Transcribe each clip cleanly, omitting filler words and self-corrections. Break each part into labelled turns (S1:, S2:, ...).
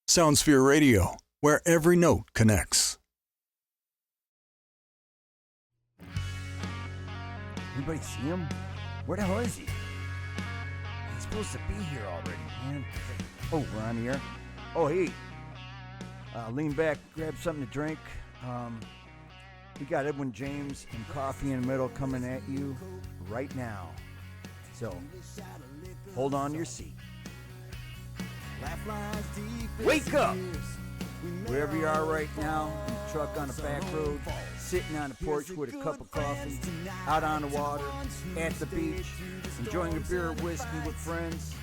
S1: SoundSphere Radio, where every note connects.
S2: Anybody see him? Where the hell is he? He's supposed to be here already, man. Oh, we're on the air. Oh, hey. Lean back, grab something to drink. We got Edwin James and Coffee in the Middle coming at you right now. So, hold on to your seat. Wake up! Wherever you are right now, in the truck, on the back road, sitting on the porch with a cup of coffee, out on the water, at the beach, enjoying a beer or whiskey with friends,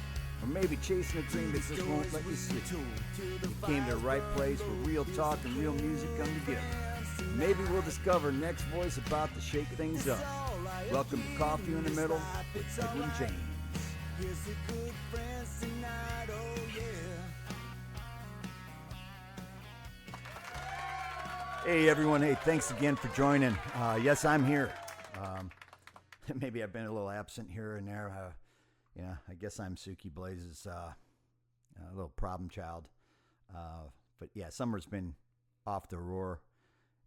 S2: or maybe chasing a dream that just won't let you sleep. You came to the right place where real talk and real music come together. Maybe we'll discover next voice about to shake things up. Welcome to Coffee in the Middle with Edwin James. Hey everyone, hey, thanks again for joining. Yes, I'm here. Maybe I've been a little absent here and there. I guess I'm Suki Blaze's little problem child. But yeah, summer's been off the roar.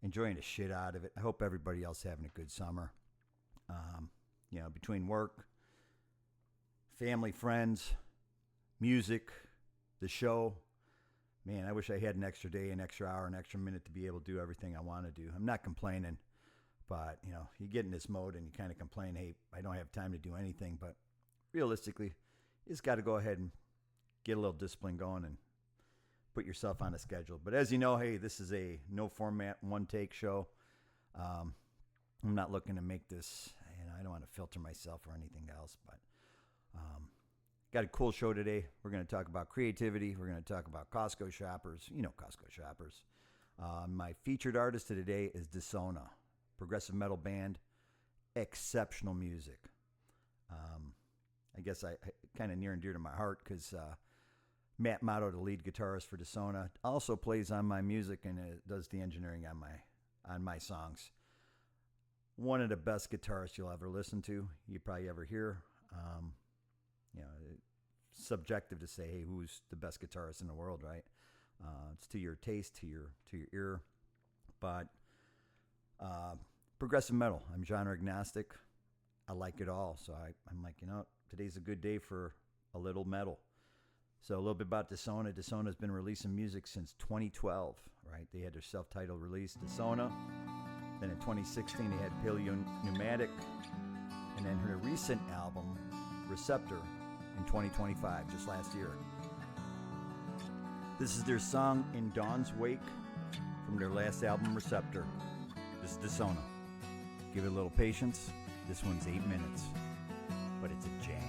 S2: Enjoying the shit out of it. I hope everybody else having a good summer. Between work, family, friends, music, the show. Man, I wish I had an extra day, an extra hour, an extra minute to be able to do everything I want to do. I'm not complaining, but, you get in this mode and you kind of complain, hey, I don't have time to do anything. But realistically, you just got to go ahead and get a little discipline going and put yourself on a schedule. But as you know, hey, this is a no-format, one-take show. I'm not looking to make this, I don't want to filter myself or anything else, but got a cool show today. We're going to talk about creativity. We're going to talk about Costco shoppers. Costco shoppers. My featured artist of today is Desona, progressive metal band, exceptional music. I guess I kind of near and dear to my heart because Matt Motto, the lead guitarist for Desona, also plays on my music and does the engineering on my songs. One of the best guitarists you'll ever listen to, you probably ever hear. It's subjective to say, hey, who's the best guitarist in the world, right? It's to your taste, to your ear. But progressive metal, I'm genre agnostic. I like it all. So I'm like, today's a good day for a little metal. So a little bit about Desona. Desona's been releasing music since 2012, right? They had their self-titled release, Desona. Then in 2016, they had Paleo Pneumatic. And then her recent album, Receptor, in 2025, just last year. This is their song, In Dawn's Wake, from their last album, Receptor. This is Desona. Give it a little patience. This one's 8 minutes, but it's a jam.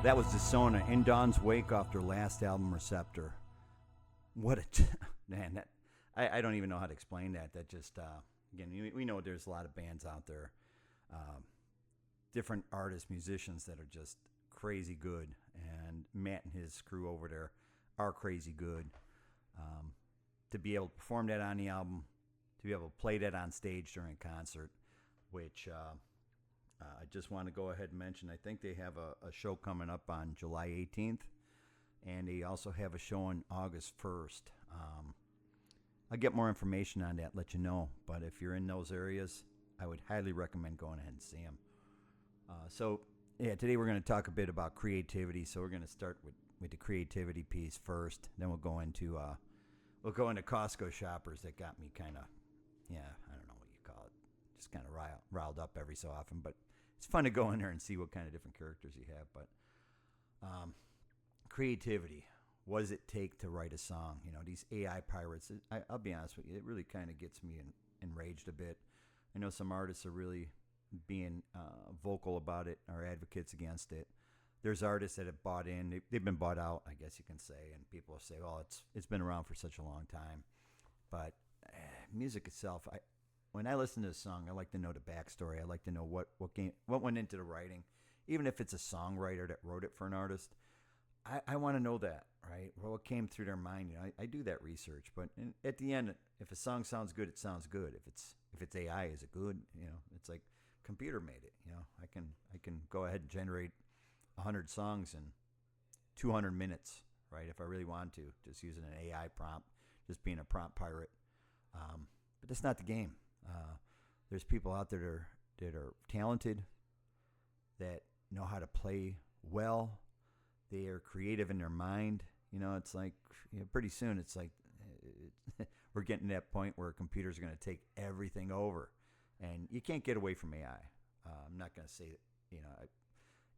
S2: That was Desona, In Dawn's Wake, off their last album, Receptor. What a man! That I don't even know how to explain that. That just again, we know there's a lot of bands out there, different artists, musicians that are just crazy good, and Matt and his crew over there are crazy good. To be able to perform that on the album, to be able to play that on stage during a concert, which I just want to go ahead and mention, I think they have a show coming up on July 18th, and they also have a show on August 1st. I'll get more information on that, let you know. But if you're in those areas, I would highly recommend going ahead and see them. Today we're going to talk a bit about creativity. So we're going to start with the creativity piece first. Then we'll go into Costco shoppers that got me kind of, I don't know what you call it, just kind of riled up every so often. But it's fun to go in there and see what kind of different characters you have. But creativity. What does it take to write a song? You know, these AI pirates, I'll be honest with you, it really kind of gets me enraged a bit. I know some artists are really being vocal about it, are advocates against it. There's artists that have bought in. They've been bought out, I guess you can say, and people say, well, it's been around for such a long time. But music itself, when I listen to a song, I like to know the backstory. I like to know what went into the writing. Even if it's a songwriter that wrote it for an artist, I want to know that, right? Well, what came through their mind? You know, I do that research, but at the end, if a song sounds good, it sounds good. If it's AI, is it good? You know, it's like computer made it. You know, I can go ahead and generate 100 songs in 200 minutes, right? If I really want to, just using an AI prompt, just being a prompt pirate. But that's not the game. There's people out there that are talented, that know how to play well. They are creative in their mind. You know, it's like, pretty soon it's like we're getting to that point where computers are going to take everything over. And you can't get away from AI. I'm not going to say that,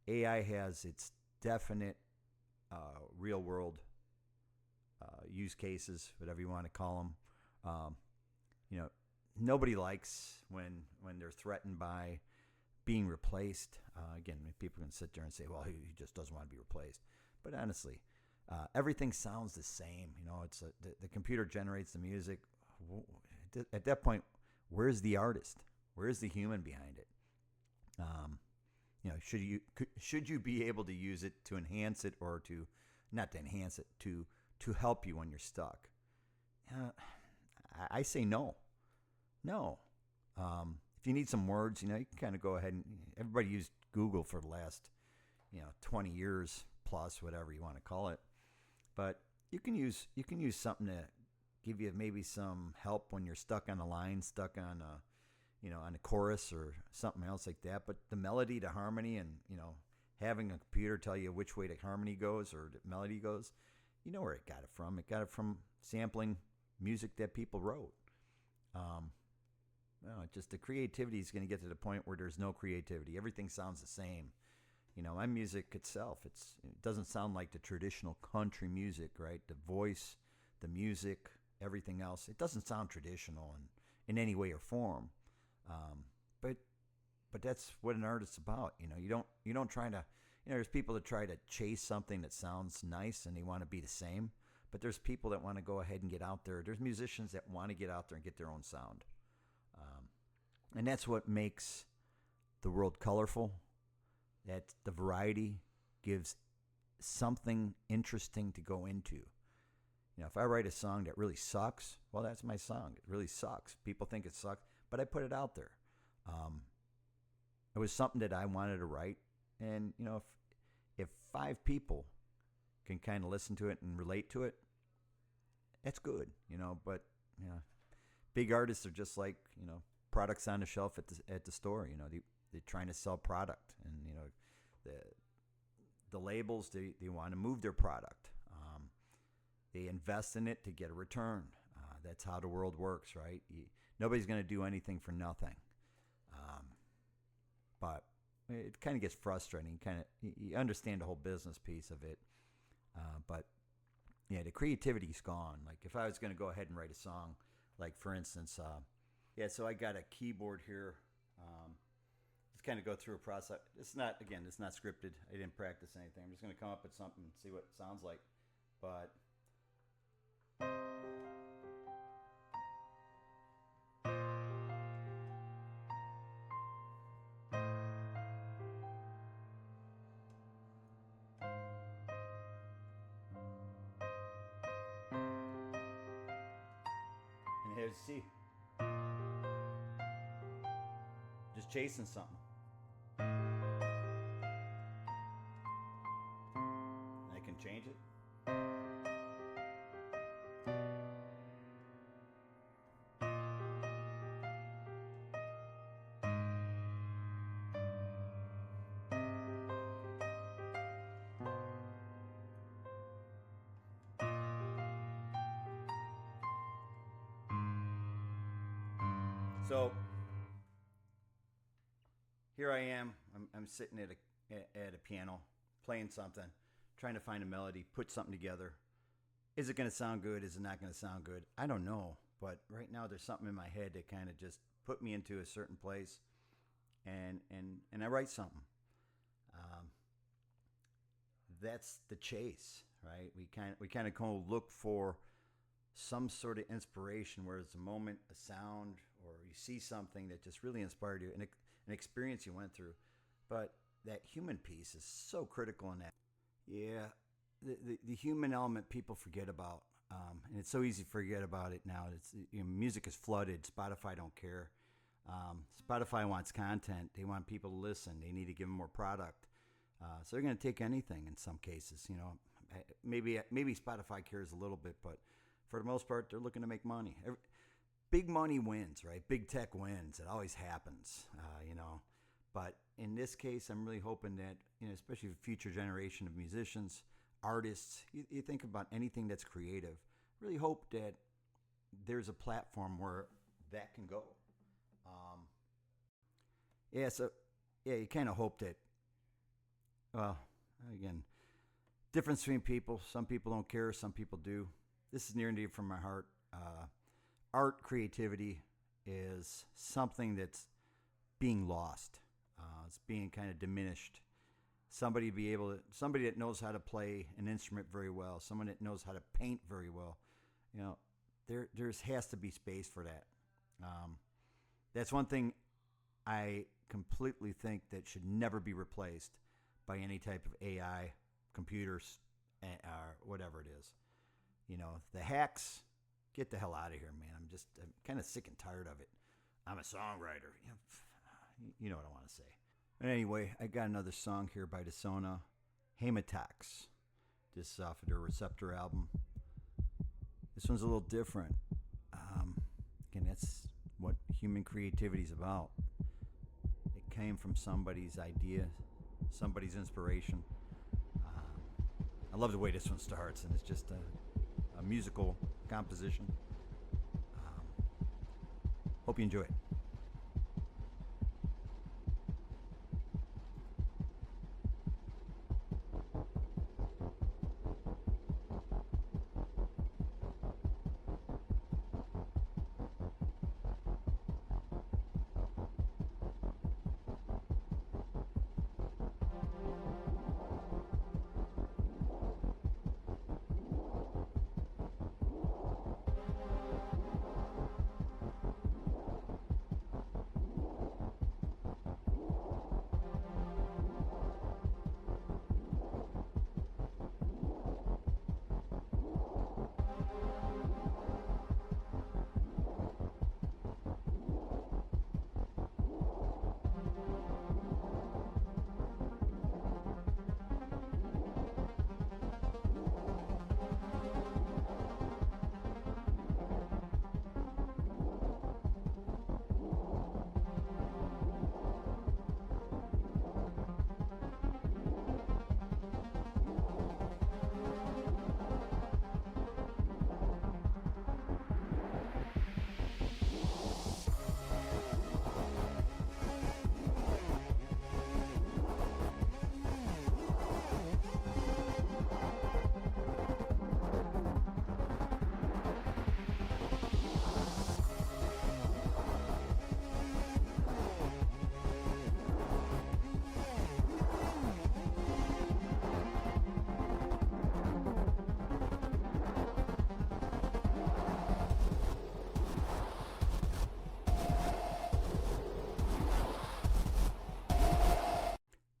S2: AI has its definite real world use cases, whatever you want to call them. Nobody likes when they're threatened by being replaced. Again, people can sit there and say, well, he just doesn't want to be replaced. But honestly, everything sounds the same. You know, it's the computer generates the music. At that point, where's the artist? Where's the human behind it? Should you be able to use it to enhance it, or to not to enhance it, to help you when you're stuck? I say no. If you need some words, you can kind of go ahead and everybody used Google for the last, 20 years plus, whatever you want to call it. But you can use something to give you maybe some help when you're stuck on a line, stuck on on a chorus or something else like that. But the melody, the harmony, and having a computer tell you which way the harmony goes or the melody goes, you know where it got it from. It got it from sampling music that people wrote. Just the creativity is going to get to the point where there's no creativity. Everything sounds the same. My music itself, it doesn't sound like the traditional country music, right? The voice, the music, everything else, it doesn't sound traditional in any way or form. But that's what an artist's about. You don't try to, there's people that try to chase something that sounds nice and they want to be the same. But there's people that want to go ahead and get out there. There's musicians that want to get out there and get their own sound. And that's what makes the world colorful. That the variety gives something interesting to go into. If I write a song that really sucks, well, that's my song. It really sucks. People think it sucks, but I put it out there. It was something that I wanted to write. And, if 5 people can kind of listen to it and relate to it, that's good, but, big artists are just like, products on the shelf at the store. They're trying to sell product, and the labels, they want to move their product. They invest in it to get a return. That's how the world works, right? Nobody's going to do anything for nothing. But it kind of gets frustrating. You understand the whole business piece of it, but the creativity's gone. Like if I was going to go ahead and write a song, like for instance, so I got a keyboard here. just kind of go through a process. It's not scripted. I didn't practice anything. I'm just going to come up with something and see what it sounds like. But and here's C. Just chasing something. I can change it. So here I am. I'm sitting at a piano, playing something, trying to find a melody, put something together. Is it going to sound good? Is it not going to sound good? I don't know. But right now there's something in my head that kind of just put me into a certain place, and I write something. That's the chase, right? We kind of go look for some sort of inspiration, where it's a moment, a sound, or you see something that just really inspired you, an experience you went through. But that human piece is so critical in that. Yeah, the human element people forget about, and it's so easy to forget about it now. It's music is flooded. Spotify don't care. Spotify wants content. They want people to listen. They need to give them more product. So they're going to take anything in some cases. Maybe Spotify cares a little bit, but for the most part, they're looking to make money. Big money wins, right? Big tech wins. It always happens, But in this case, I'm really hoping that, especially the future generation of musicians, artists, you think about anything that's creative, really hope that there's a platform where that can go. You kind of hope that, again, difference between people. Some people don't care, some people do. This is near and dear from my heart. Art creativity is something that's being lost. It's being kind of diminished. Somebody that knows how to play an instrument very well, someone that knows how to paint very well. There has to be space for that. That's one thing I completely think that should never be replaced by any type of AI, computers, or whatever it is. The hacks, get the hell out of here, man. I'm kind of sick and tired of it. I'm a songwriter. You know what I want to say. But anyway, I got another song here by Desona, Hematax. This is off of their Receptor album. This one's a little different. Again, that's what human creativity is about. It came from somebody's idea, somebody's inspiration. I love the way this one starts, and it's just a musical composition. Hope you enjoy it.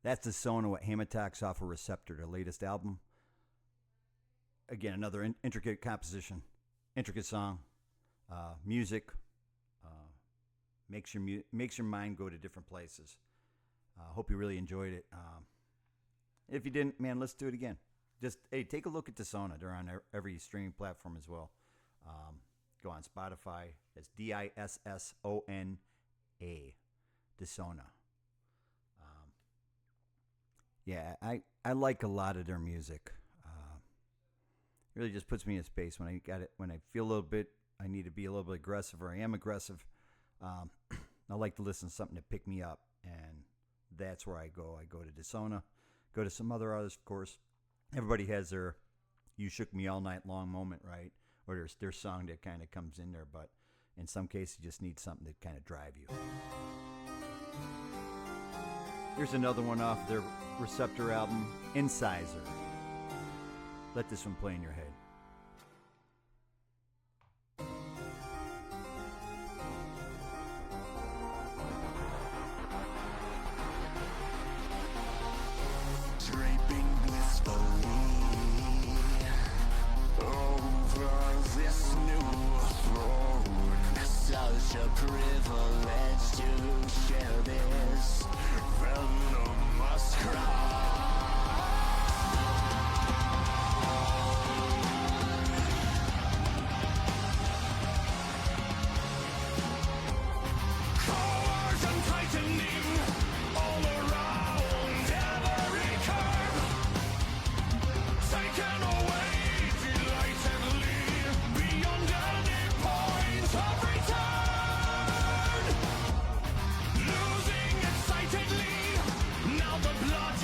S2: That's the Sona with Hamataks off of Receptor, their latest album. Again, another intricate composition, intricate song, music, makes your mind go to different places. Hope you really enjoyed it. If you didn't, man, let's do it again. Just, hey, take a look at Disona. They're on every streaming platform as well. Go on Spotify. It's Dissona. Disona. Yeah, I like a lot of their music. It really just puts me in a space when I feel a little bit, I need to be a little bit aggressive, or I am aggressive. I like to listen to something to pick me up, and that's where I go. I go to Disona, go to some other artists, of course. Everybody has their "You Shook Me All Night Long" moment, right? Or there's their song that kind of comes in there, but in some cases, you just need something to kind of drive you. Here's another one off their Receptor album, Incisor. Let this one play in your head.
S3: Draping blissfully over this new throne. Such a privilege to share this venomous crown. Coercion tightening all around every curve. Taken away delightedly beyond any point of return. Losing excitedly, now the blood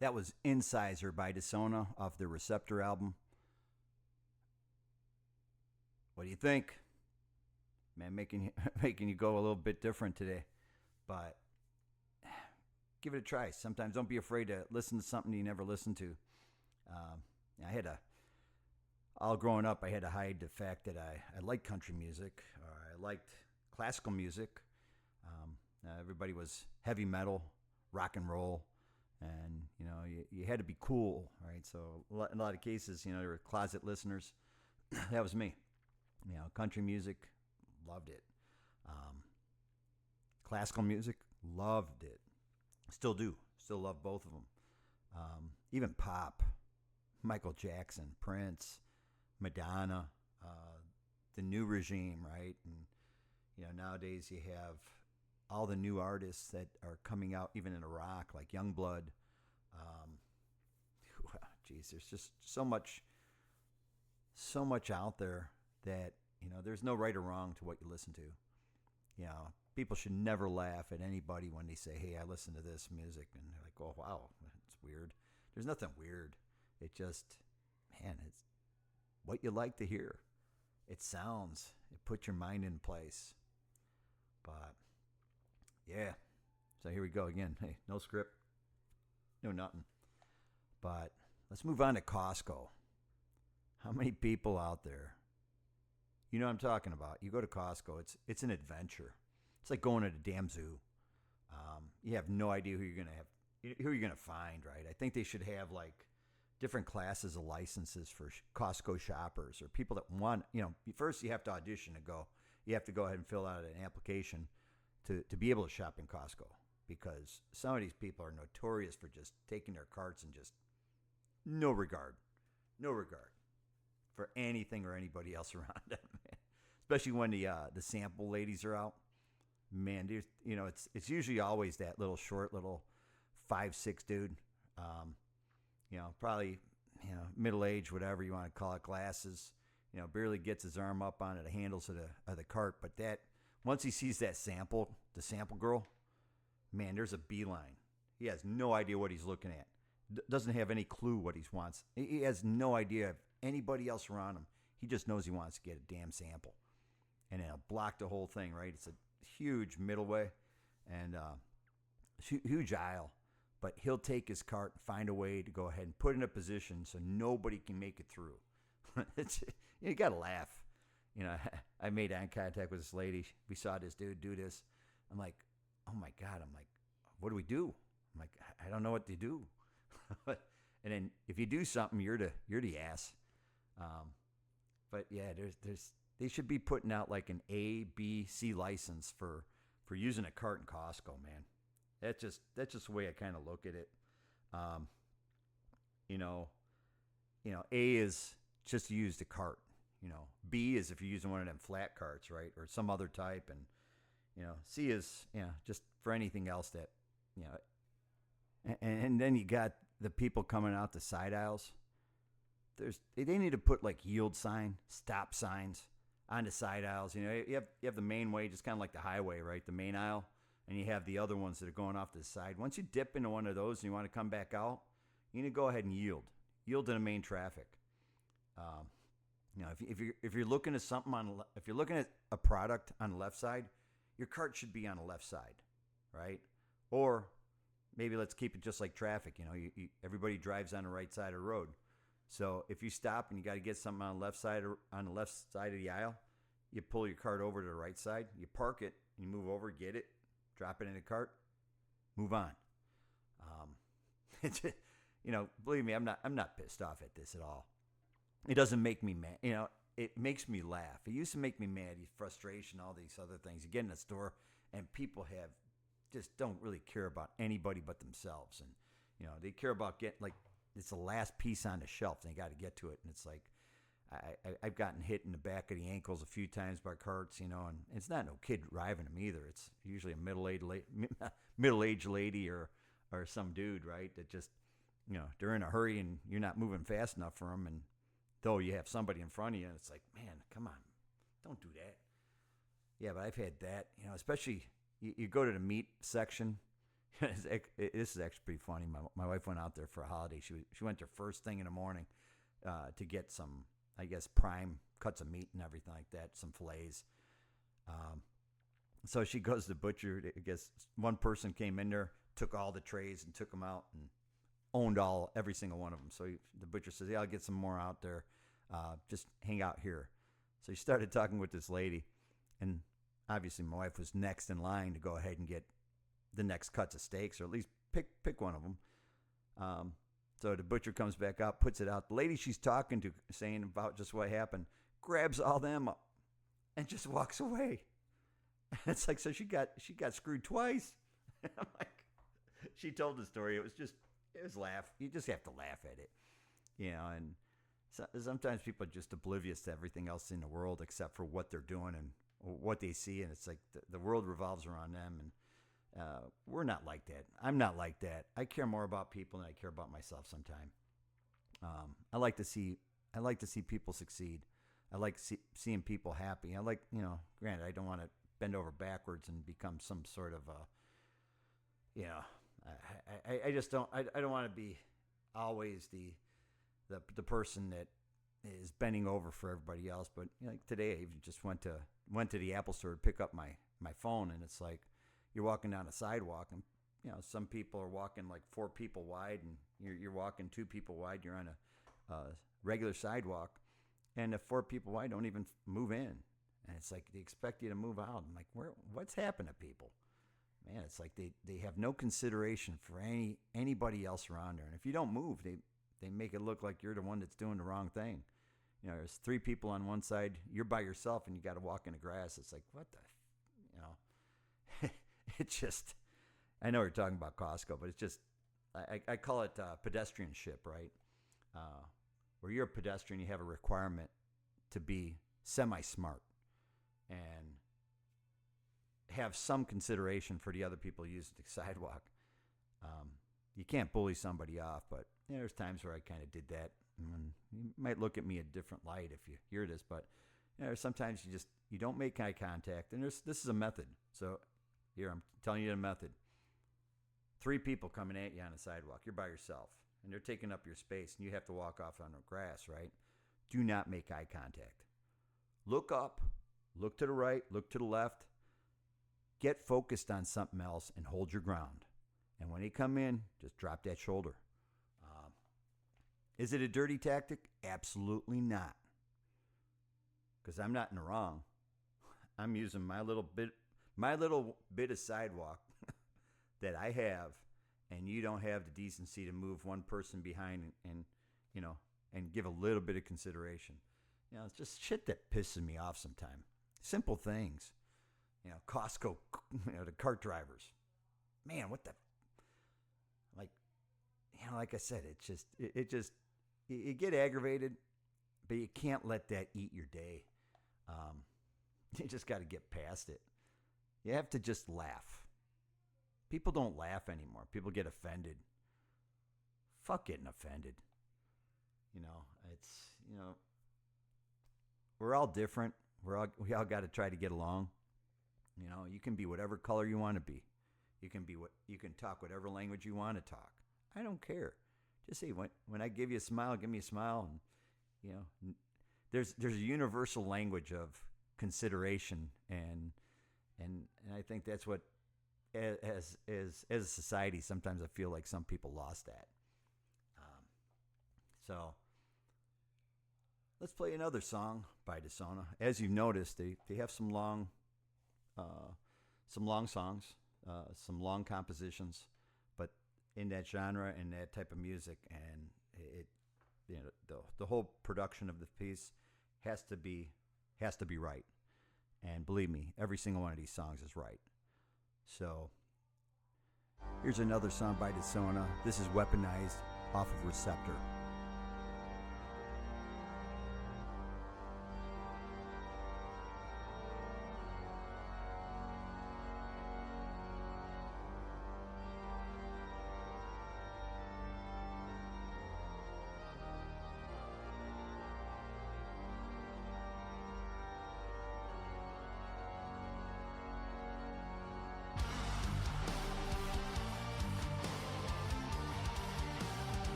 S2: That was Incisor by Desona off the Receptor album. What do you think? Man, making you go a little bit different today. But give it a try. Sometimes don't be afraid to listen to something you never listened to. All growing up, I had to hide the fact that I liked country music, or I liked classical music. Everybody was heavy metal, rock and roll, and you had to be cool, right? So in a lot of cases, there were closet listeners. That was me. Country music, loved it. Classical music, loved it. Still do. Still love both of them. Even pop, Michael Jackson, Prince, Madonna, the new regime, right? And nowadays you have all the new artists that are coming out, even in rock, like Youngblood. Geez, there's just so much out there that there's no right or wrong to what you listen to. People should never laugh at anybody when they say, "Hey, I listen to this music," and they're like, "Oh, wow, it's weird." There's nothing weird. It just, man, it's what you like to hear. It sounds. It puts your mind in place. But yeah, so here we go again. Hey, no script, no nothing. But let's move on to Costco. How many people out there? You know what I'm talking about. You go to Costco, it's an adventure. It's like going to the damn zoo. You have no idea who you're gonna find, right? I think they should have like different classes of licenses for Costco shoppers or people that want. First you have to audition to go. You have to go ahead and fill out an application to be able to shop in Costco, because some of these people are notorious for just taking their carts and just no regard for anything or anybody else around them. Especially when the sample ladies are out. Man, it's usually always that little short, little 5'6" dude. Probably middle age, whatever you want to call it, glasses. Barely gets his arm up onto the handles of the cart. But that once he sees the sample girl, man, there's a beeline. He has no idea what he's looking at. Doesn't have any clue what he wants. He has no idea of anybody else around him. He just knows he wants to get a damn sample. And it'll block the whole thing, right? It's a huge middle way and huge aisle. But he'll take his cart and find a way to go ahead and put it in a position so nobody can make it through. You got to laugh. I made eye contact with this lady. We saw this dude do this. I'm like, oh my God. I'm like, what do we do? I'm like, I don't know what to do. And then if you do something, you're the ass. But yeah, they should be putting out like an A, B, C license for using a cart in Costco, man. That's just the way I kind of look at it. A is just to use the cart. B is if you're using one of them flat carts, right, or some other type, and C is just for anything else that and then you got the people coming out the side aisles. They need to put like yield sign, stop signs on the side aisles. You have the main way, just kind of like the highway, right, the main aisle. And you have the other ones that are going off to the side. Once you dip into one of those and you want to come back out, you need to go ahead and yield to the main traffic. If you're looking at something if you're looking at a product on the left side, your cart should be on the left side, right? Or maybe let's keep it just like traffic. Everybody drives on the right side of the road. So if you stop and you got to get something on the left side of the aisle, you pull your cart over to the right side, you park it, and you move over, get it. Drop it in a cart, move on. Believe me, I'm not pissed off at this at all. It doesn't make me mad. It makes me laugh. It used to make me mad, frustration, all these other things. You get in a store and people just don't really care about anybody but themselves. And, they care about getting, like, it's the last piece on the shelf. And they got to get to it. And it's like, I've gotten hit in the back of the ankles a few times by carts, and it's not no kid driving them either. It's usually a middle-aged lady or some dude, right, that just, they're in a hurry and you're not moving fast enough for them. And though you have somebody in front of you, and it's like, man, come on, don't do that. Yeah, but I've had that, especially you go to the meat section This is actually pretty funny. My wife went out there for a holiday. She went there first thing in the morning to get some, I guess, prime cuts of meat and everything like that, some fillets. So she goes to the butcher. I guess one person came in there, took all the trays and took them out and owned every single one of them. So the butcher says, "Yeah, I'll get some more out there. Just hang out here." So he started talking with this lady, and obviously my wife was next in line to go ahead and get the next cuts of steaks, or at least pick one of them. So the butcher comes back out, puts it out. The lady she's talking to, saying about just what happened, grabs all them up and just walks away. And it's like, so she got screwed twice. I'm like, she told the story. It was laugh. You just have to laugh at it, and sometimes people are just oblivious to everything else in the world except for what they're doing and what they see. And it's like the world revolves around them. And we're not like that. I'm not like that. I care more about people than I care about myself sometimes. I like to see people succeed. I like seeing people happy. I like, granted, I don't want to bend over backwards and become some sort of I just don't. I don't want to be always the person that is bending over for everybody else. But like today, I just went to the Apple store to pick up my phone, and it's like you're walking down a sidewalk, and some people are walking like 4 people wide, and you're walking 2 people wide. You're on a regular sidewalk, and the 4 people wide don't even move in, and it's like they expect you to move out. I'm like, what's happened to people? Man, it's like they have no consideration for anybody else around there. And if you don't move, they make it look like you're the one that's doing the wrong thing. There's 3 people on one side, you're by yourself, and you got to walk in the grass. It's like, what the, it's just, I know we're talking about Costco, but it's just, I call it pedestrianship, right? Where you're a pedestrian, you have a requirement to be semi-smart and have some consideration for the other people using the sidewalk. You can't bully somebody off, but there's times where I kind of did that. And you might look at me a different light if you hear this, but sometimes you don't make eye contact. And this is a method. So here, I'm telling you the method. 3 people coming at you on the sidewalk. You're by yourself, and they're taking up your space, and you have to walk off on the grass, right? Do not make eye contact. Look up, look to the right, look to the left. Get focused on something else and hold your ground. And when they come in, just drop that shoulder. Is it a dirty tactic? Absolutely not. Because I'm not in the wrong. I'm using my little bit of sidewalk that I have, and you don't have the decency to move one person behind and give a little bit of consideration. It's just shit that pisses me off sometimes. Simple things. Costco, the cart drivers. Man, what the, like I said, you get aggravated, but you can't let that eat your day. You just got to get past it. You have to just laugh. People don't laugh anymore. People get offended. Fuck getting offended. We're all different. We all got to try to get along. You can be whatever color you want to be. You can talk whatever language you want to talk. I don't care. Just say when I give you a smile, give me a smile, and there's a universal language of consideration, and I think that's what as a society sometimes I feel like some people lost that. So let's play another song by Desona. As you've noticed, they have some long songs, some long compositions, but in that genre and that type of music, and the whole production of the piece has to be right. And believe me, every single one of these songs is right. So here's another song by Desona. This is Weaponized off of Receptor.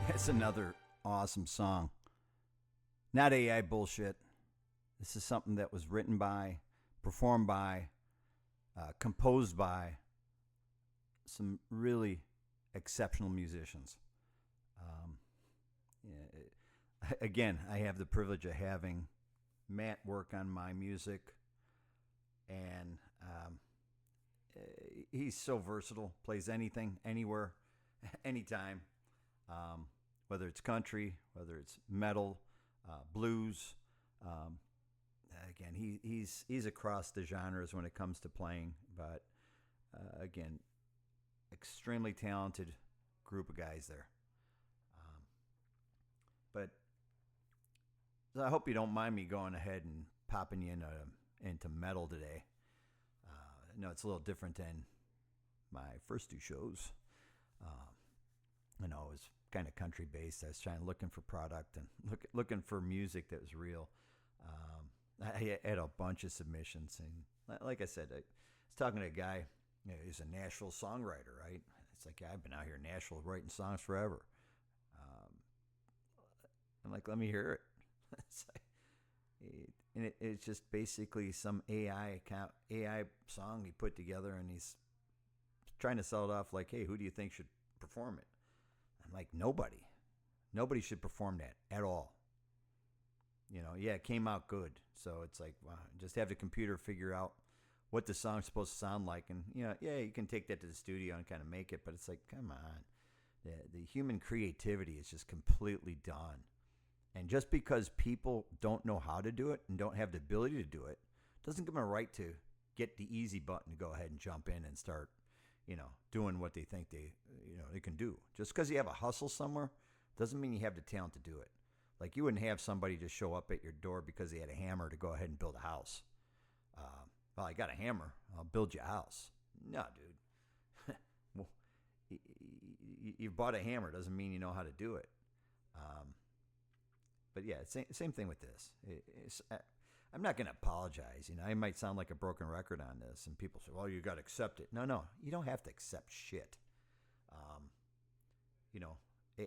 S2: It's another awesome song. Not AI bullshit. This is something that was written by, performed by, composed by some really exceptional musicians. Again, I have the privilege of having Matt work on my music, and he's so versatile, plays anything, anywhere, anytime, whether it's country, whether it's metal, blues. Again, he's across the genres when it comes to playing, but again, extremely talented group of guys there. But so I hope you don't mind me going ahead and popping you into metal today. No, it's a little different than my first two shows. It was kind of country based. I was looking for product and looking for music that was real. I had a bunch of submissions, and like I said, I was talking to a guy. He's a Nashville songwriter, right? It's like, I've been out here in Nashville writing songs forever. I'm like, let me hear it. It's like, it's just basically some AI song he put together, and he's trying to sell it off like, hey, who do you think should perform it? I'm like, nobody. Nobody should perform that at all. Yeah, it came out good. So it's like, wow, just have the computer figure out what the song's supposed to sound like. And, yeah, you can take that to the studio and kind of make it. But it's like, come on. The human creativity is just completely done. And just because people don't know how to do it and don't have the ability to do it, doesn't give them a right to get the easy button to go ahead and jump in and start, doing what they think they can do. Just because you have a hustle somewhere doesn't mean you have the talent to do it. Like, you wouldn't have somebody just show up at your door because they had a hammer to go ahead and build a house. Well, I got a hammer. I'll build you a house. No, dude. Well, you bought a hammer doesn't mean you know how to do it. But yeah, same thing with this. I'm not going to apologize. I might sound like a broken record on this, and people say, well, you got to accept it. No, you don't have to accept shit.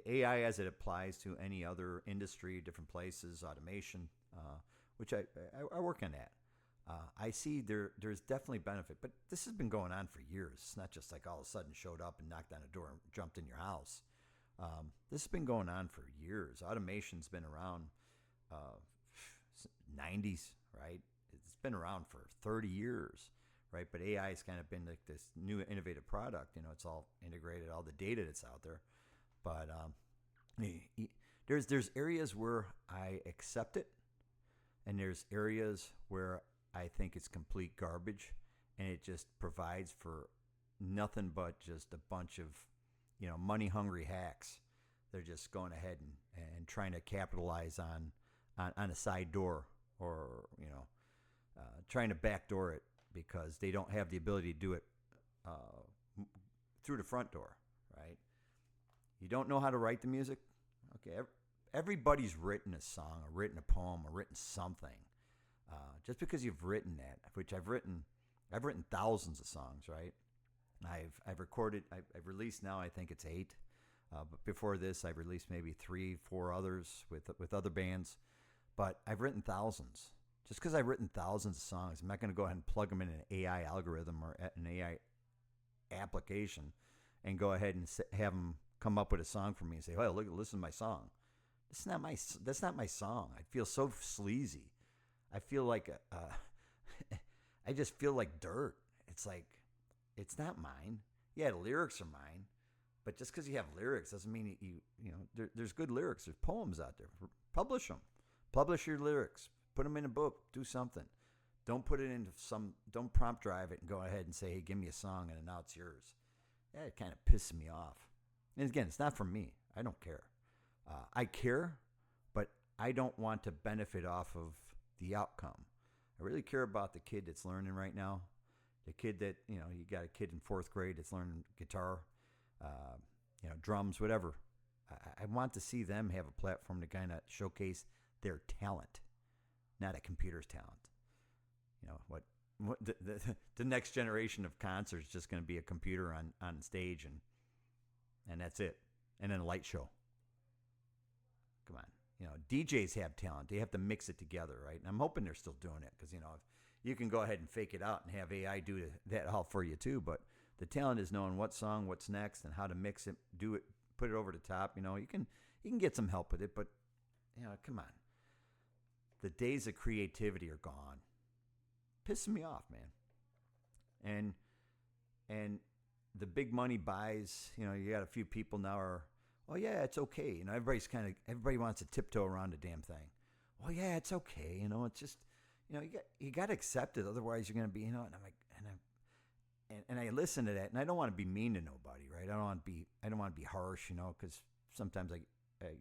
S2: AI as it applies to any other industry, different places, automation, which I work on that. I see there's definitely benefit, but this has been going on for years. It's not just like all of a sudden showed up and knocked on a door and jumped in your house. This has been going on for years. Automation's been around 90s, right? It's been around for 30 years, right? But AI has kind of been like this new innovative product. It's all integrated, all the data that's out there. But there's areas where I accept it, and there's areas where I think it's complete garbage, and it just provides for nothing but just a bunch of money-hungry hacks. They're just going ahead and trying to capitalize on a side door, or trying to backdoor it because they don't have the ability to do it through the front door, right? You don't know how to write the music? Okay, everybody's written a song or written a poem or written something. Just because you've written that, which I've written thousands of songs, right? I've recorded, I've released now, I think it's 8. But before this, I've released maybe 3, 4 others with other bands. But I've written thousands. Just because I've written thousands of songs, I'm not going to go ahead and plug them in an AI algorithm or an AI application and go ahead and have them come up with a song for me and say, "Oh, look, listen to my song." That's not my song. I feel so sleazy. I feel like I just feel like dirt. It's like, it's not mine. Yeah, the lyrics are mine, but just because you have lyrics doesn't mean there's good lyrics. There's poems out there. Publish them. Publish your lyrics. Put them in a book. Do something. Don't put it into don't prompt drive it and go ahead and say, "Hey, give me a song," and now it's yours. Yeah, it kind of pisses me off. And again, it's not for me. I don't care. I care, but I don't want to benefit off of the outcome. I really care about the kid that's learning right now. The kid that, you got a kid in 4th grade that's learning guitar, drums, whatever. I want to see them have a platform to kind of showcase their talent, not a computer's talent. What the next generation of concerts is just going to be a computer on stage, and that's it. And then a light show. DJs have talent. They have to mix it together, right? And I'm hoping they're still doing it because, if you can go ahead and fake it out and have AI do that all for you too. But the talent is knowing what song, what's next, and how to mix it, do it, put it over the top. You can get some help with it, but come on. The days of creativity are gone. Pissing me off, man. And the big money buys, you got a few people now are, oh yeah, it's okay. Everybody wants to tiptoe around the damn thing. Well, yeah, it's okay. It's just, you got to accept it. Otherwise you're going to be, and I'm like, and I listen to that, and I don't want to be mean to nobody, right? I don't want to be harsh, because sometimes I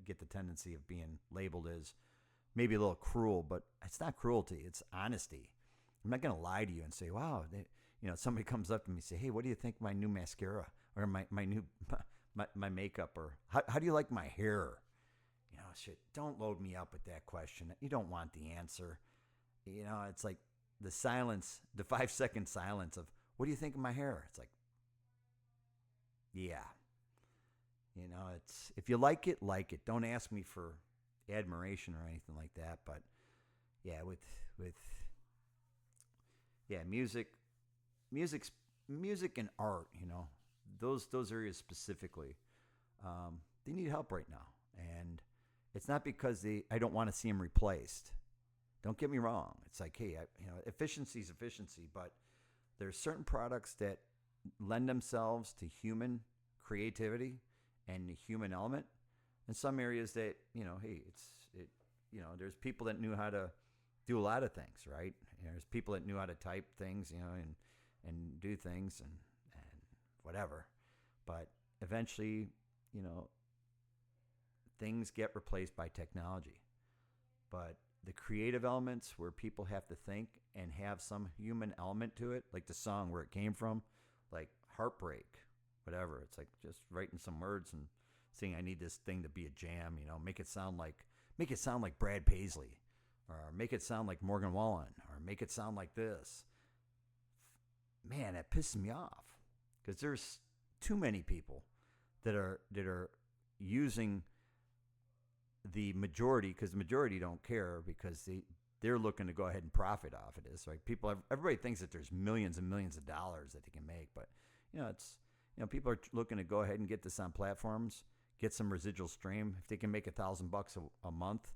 S2: get the tendency of being labeled as maybe a little cruel, but it's not cruelty. It's honesty. I'm not going to lie to you and say, wow, somebody comes up to me and say, hey, what do you think of my new mascara or my new my makeup, or how do you like my hair? Shit, don't load me up with that question. You don't want the answer. It's like the silence, the 5-second silence of, what do you think of my hair? It's like, yeah. It's, if you like it, like it. Don't ask me for admiration or anything like that. But yeah, with music and art, those areas specifically, they need help right now. And it's not because I don't want to see them replaced. Don't get me wrong. It's like, hey, efficiency is efficiency, but there's certain products that lend themselves to human creativity and the human element. In some areas that, hey, there's people that knew how to do a lot of things, right? There's people that knew how to type things, and do things and whatever. But eventually, things get replaced by technology. But the creative elements where people have to think and have some human element to it, like the song where it came from, like Heartbreak, whatever. It's like just writing some words and saying, I need this thing to be a jam, make it sound like Brad Paisley, or make it sound like Morgan Wallen, or make it sound like this. Man, that pisses me off because there's too many people that are using the majority, because the majority don't care because they're looking to go ahead and profit off of this. Right? Everybody thinks that there's millions and millions of dollars that they can make, but people are looking to go ahead and get this on platforms, get some residual stream. If they can make $1,000 a month,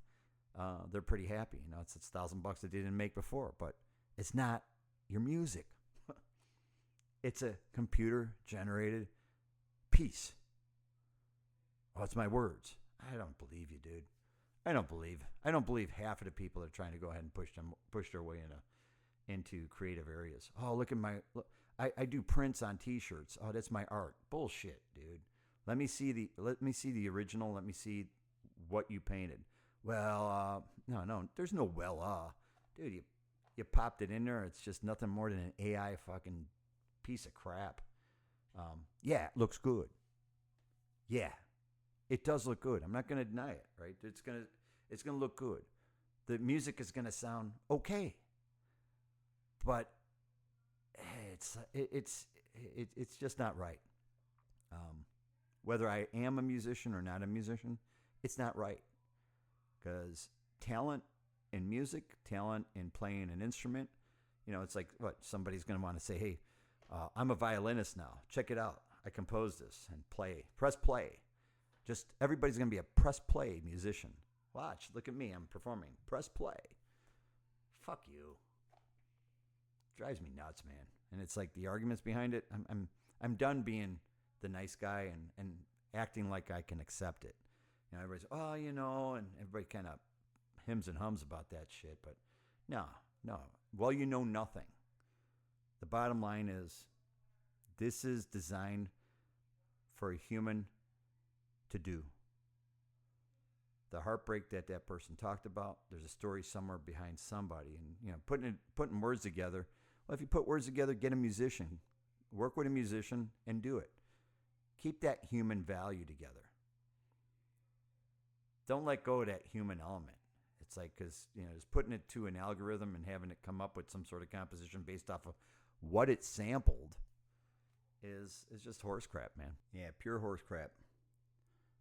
S2: they're pretty happy. It's $1,000 that they didn't make before, but it's not your music. It's a computer-generated piece. Oh, it's my words. I don't believe you, dude. I don't believe half of the people that are trying to go ahead and push their way into creative areas. Oh, look. I do prints on T-shirts. Oh, that's my art. Bullshit, dude. Let me see the original. Let me see what you painted. Well, no, there's no dude. You popped it in there. It's just nothing more than an AI fucking piece of crap. Yeah, it looks good. Yeah, it does look good. I'm not going to deny it, right? It's gonna look good. The music is going to sound okay, but it's just not right. Whether I am a musician or not a musician, it's not right, because talent in music, talent in playing an instrument, it's like what somebody's going to want to say, hey, I'm a violinist now. Check it out. I composed this and press play. Just everybody's going to be a press play musician. Watch, look at me. I'm performing. Press play. Fuck you. Drives me nuts, man. And it's like the arguments behind it. I'm done being the nice guy and acting like I can accept it. Everybody's, and everybody kind of hims and hums about that shit. But no. Well, you know nothing. The bottom line is, this is designed for a human to do. The heartbreak that person talked about, there's a story somewhere behind somebody. And, putting words together. Well, if you put words together, get a musician. Work with a musician and do it. Keep that human value together. Don't let go of that human element. It's like, because, just putting it to an algorithm and having it come up with some sort of composition based off of what it sampled is just horse crap, man. Yeah, pure horse crap.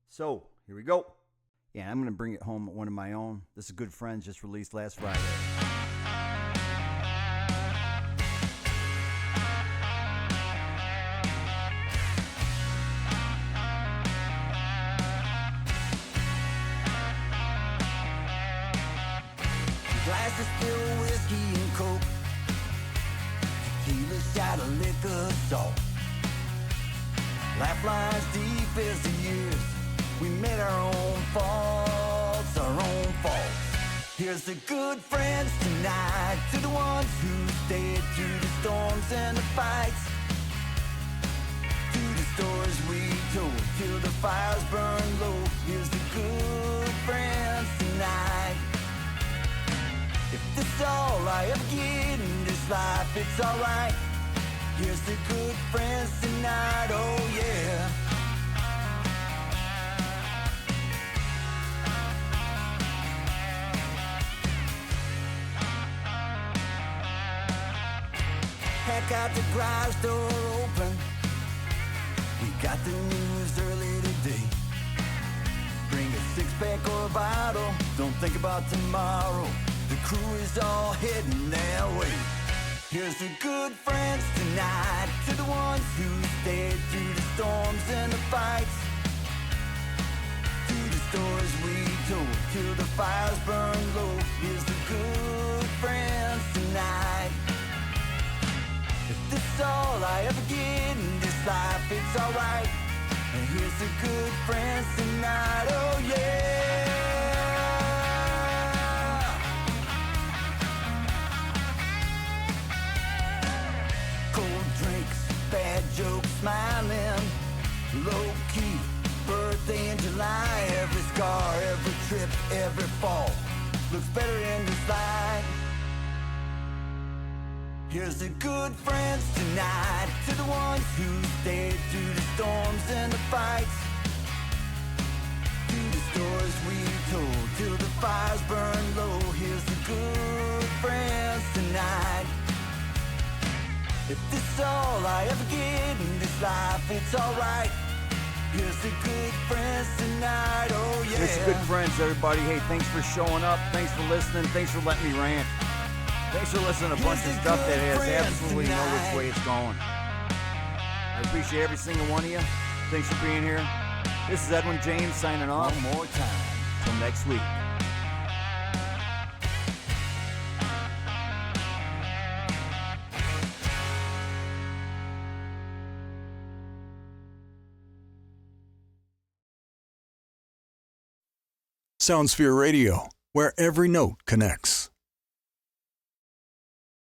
S2: So, here we go. Yeah, I'm going to bring it home at one of my own. This is Good Friends, just released last Friday.
S4: Glasses filled with whiskey and coke, tequila shot of liquor salt. Life lies deep as the years. We made our own faults, our own faults. Here's the good friends tonight, to the ones who stayed through the storms and the fights, to the stories we told till the fires burn low. Here's the good friends tonight. If this is all I ever get in this life, it's alright. Here's the good friends tonight, oh yeah. Heck out the garage door open. We got the news early today. Bring a six-pack or a bottle. Don't think about tomorrow. The crew is all heading their way. Here's the good friends tonight, to the ones who stayed through the storms and the fights, to the stories we told till the fires burn low. Here's the good friends tonight. If this is all I ever get in this life, it's alright. And here's the good friends tonight, oh yeah. Cold drinks, bad jokes, smiling, low-key, birthday in July. Every scar, every trip, every fall looks better in this light. Here's the good friends tonight, to the ones who stayed through the storms and the fights, to the stories we told till the fires burn low. Here's the good friends tonight. If this is all I ever get in this life, it's alright. Here's the good friends tonight, oh yeah.
S2: Here's the good friends, everybody. Hey, thanks for showing up. Thanks for listening. Thanks for letting me rant. Thanks for listening to a bunch of stuff that has absolutely no which way it's going. I appreciate every single one of you. Thanks for being here. This is Edwin James signing off.
S4: One more time.
S2: Till next week.
S1: SoundSphere Radio, where every note connects.